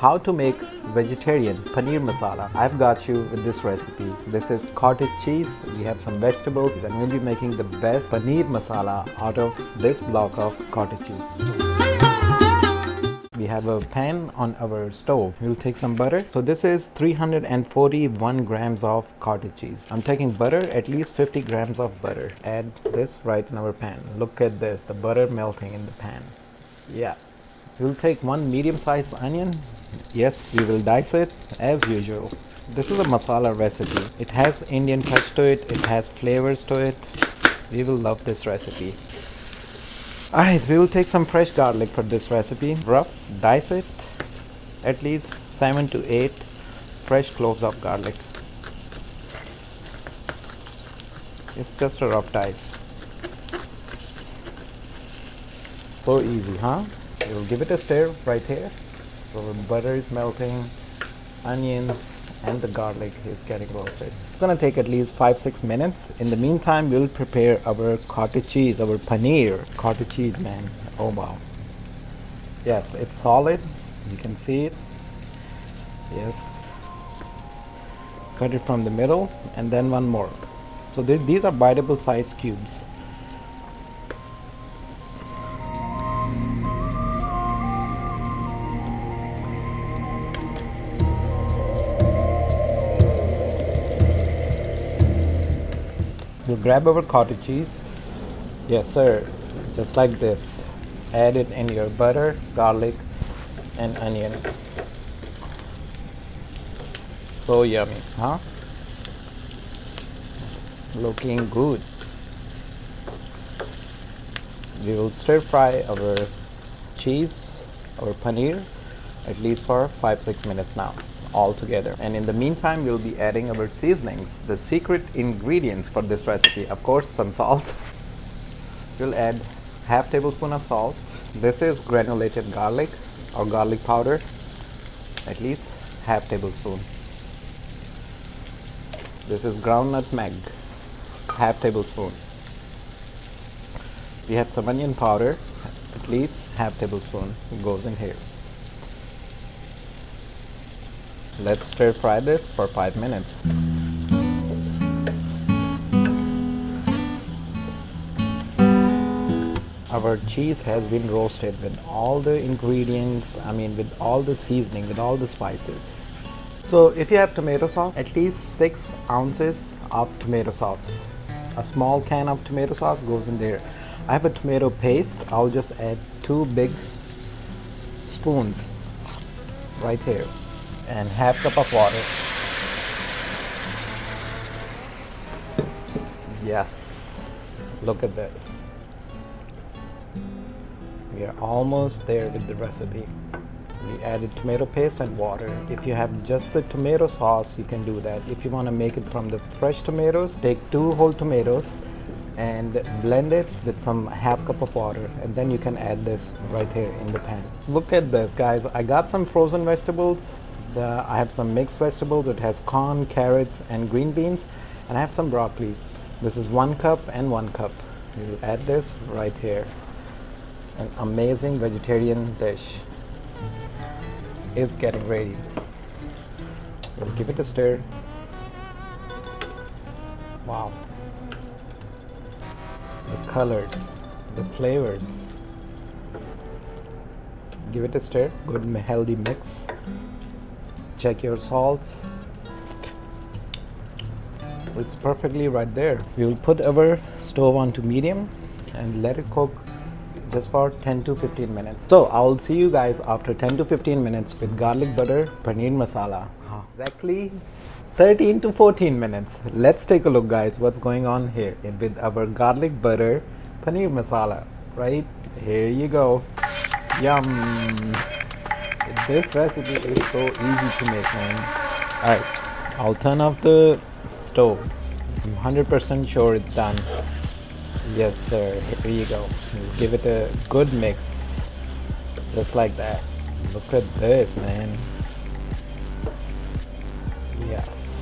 how to make vegetarian paneer masala. I've got you with this recipe. This is cottage cheese. We have some vegetables and we'll be making the best paneer masala out of this block of cottage cheese. We have a pan on our stove. We'll take some butter. So this is 341 grams of cottage cheese. I'm taking butter, at least 50 grams of butter. Add this right in our pan. Look at this, the butter melting in the pan. Yeah. We'll take one medium-sized onion. Yes, we will dice it as usual. This is a masala recipe. It has Indian touch to it. It has flavors to it. We will love this recipe. Alright, we will take some fresh garlic for this recipe. Rough, dice it. At least 7 to 8 fresh cloves of garlic. It's just a rough dice. So easy, huh? We'll give it a stir right here. So the butter is melting, onions and the garlic is getting roasted. It's gonna take at least 5-6 minutes. In the meantime, we'll prepare our cottage cheese, our paneer. Cottage cheese, man. Oh wow. Yes, it's solid. You can see it. Yes. Cut it from the middle and then one more. So these are biteable size cubes. We'll grab our cottage cheese. Yes, sir. Just like this. Add it in your butter, garlic, and onion. So yummy, huh? Looking good. We will stir fry our cheese, our paneer, at least for 5-6 minutes now. All together, and in the meantime we'll be adding our seasonings, the secret ingredients for this recipe. Of course, some salt. We'll add half tablespoon of salt. This is granulated garlic or garlic powder, at least half tablespoon. This is ground nutmeg, half tablespoon. We have some onion powder, at least half tablespoon. It goes in here. Let's stir fry this for 5 minutes. Our cheese has been roasted with all the ingredients, with all the seasoning, with all the spices. So if you have tomato sauce, at least 6 ounces of tomato sauce. A small can of tomato sauce goes in there. I have a tomato paste. I'll just add 2 big spoons right here. And half cup of water. Yes, look at this. We are almost there with the recipe. We added tomato paste and water. If you have just the tomato sauce, you can do that. If you want to make it from the fresh tomatoes, take 2 whole tomatoes and blend it with some half cup of water, and then you can add this right here in the pan. Look at this, guys. I got some frozen vegetables. I have some mixed vegetables. It has corn, carrots, and green beans, and I have some broccoli. This is 1 cup and 1 cup. We'll add this right here. An amazing vegetarian dish is getting ready. We'll give it a stir. Wow. The colors, the flavors. Give it a stir. Good healthy mix. Check your salts. It's perfectly right there. We will put our stove onto medium and let it cook just for 10 to 15 minutes. So I'll see you guys after 10 to 15 minutes with garlic butter paneer masala. Exactly 13 to 14 minutes. Let's take a look, guys, what's going on here with our garlic butter paneer masala. Right here you go. Yum. This recipe is so easy to make, man. Alright, I'll turn off the stove. I'm 100% sure it's done. Yes, sir. Here you go. We'll give it a good mix. Just like that. Look at this, man. Yes.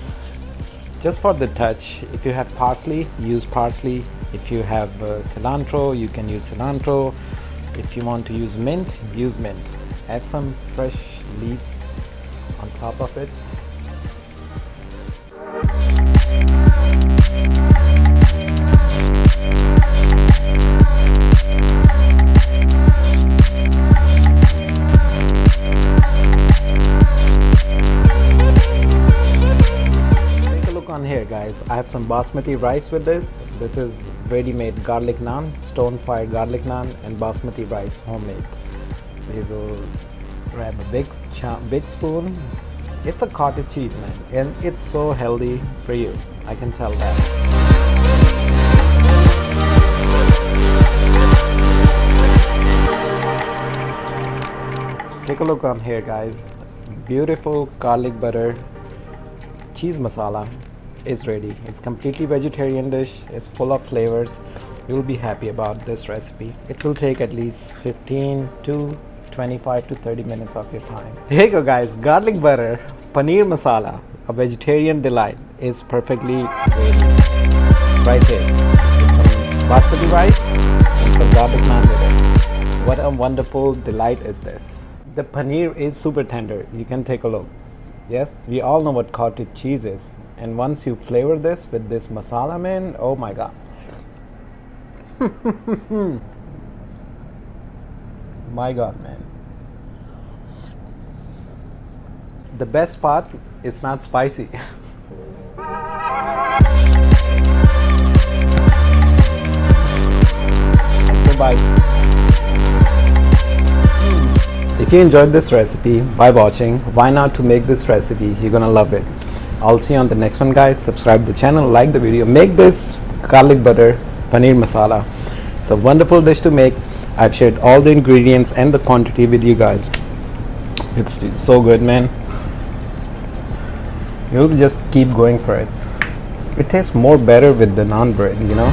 Just for the touch, if you have parsley, use parsley. If you have cilantro, you can use cilantro. If you want to use mint, use mint. Add some fresh leaves on top of it. On here guys, I have some basmati rice with this. This is ready-made garlic naan, stone fire garlic naan, and basmati rice homemade. We will grab a big spoon. It's a cottage cheese, man, and it's so healthy for you, I can tell that. Take a look on here guys. Beautiful garlic butter cheese masala is ready. It's completely vegetarian dish. It's full of flavors. You'll be happy about this recipe. It will take at least 15 to 25 to 30 minutes of your time. Here you go guys, garlic butter paneer masala, a vegetarian delight, is perfectly ready right here with some basmati rice and some garlic naan with it. What a wonderful delight is this. The paneer is super tender. You can take a look. Yes, we all know what cottage cheese is, and once you flavor this with this masala, man, oh my god. My god, man. The best part, it's not spicy. Bye. If you enjoyed this recipe by watching, why not to make this recipe? You're gonna love it. I'll see you on the next one guys. Subscribe to the channel, like the video, make this garlic butter paneer masala. It's a wonderful dish to make. I've shared all the ingredients and the quantity with you guys. It's so good, man. You'll just keep going for it. It tastes more better with the naan bread, you know.